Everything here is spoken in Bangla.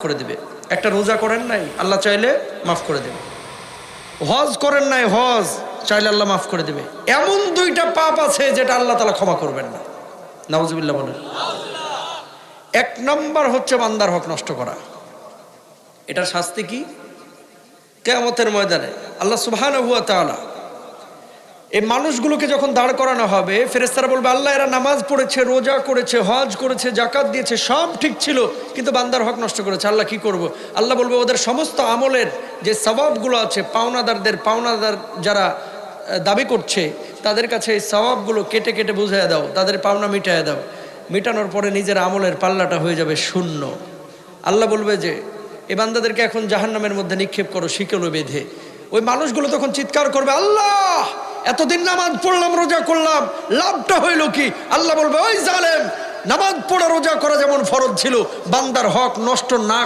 করে দিবে। একটা রোজা করেন নাই, আল্লাহ চাইলে মাফ করে দেবে। হজ করেন নাই, হজ চাইলে আল্লাহ মাফ করে দেবে। এমন দুইটা পাপ আছে যেটা আল্লাহ তাআলা ক্ষমা করবেন না। নাউজুবিল্লাহ বলেন। এক নম্বর হচ্ছে বান্দার হক নষ্ট করা। এটার শাস্তি কি? কিয়ামতের ময়দানে আল্লাহ সুবহানাহু ওয়া তাআলা এই মানুষগুলোকে যখন দাঁড় করানো হবে, ফেরেশতারা বলবে, আল্লাহ এরা নামাজ পড়েছে, রোজা করেছে, হজ করেছে, যাকাত দিয়েছে, সব ঠিক ছিল, কিন্তু বান্দার হক নষ্ট করেছে। আল্লাহ কি করব? আল্লাহ বলবে, ওদের সমস্ত আমলের যে সওয়াবগুলো আছে, পাওনাদার যারা দাবি করছে, তাদের কাছে এই সওয়াবগুলো কেটে কেটে বুঝিয়ে দাও, তাদের পাওনা মিটাইয়া দাও। মিটানোর পরে নিজের আমলের পাল্লাটা হয়ে যাবে শূন্য। আল্লাহ বলবে যে এই বান্দাদেরকে এখন জাহান্নামের মধ্যে নিক্ষেপ করো শিকলে বেঁধে। ওই মানুষগুলো তখন চিৎকার করবে, আল্লাহ এতদিন নামাজ পড়লাম, রোজা করলাম, লাভটা হইল কি? আল্লাহ বলবে, ওই জালেম, নামাজ পড়া রোজা করা যেমন ফরজ ছিল, বান্দার হক নষ্ট না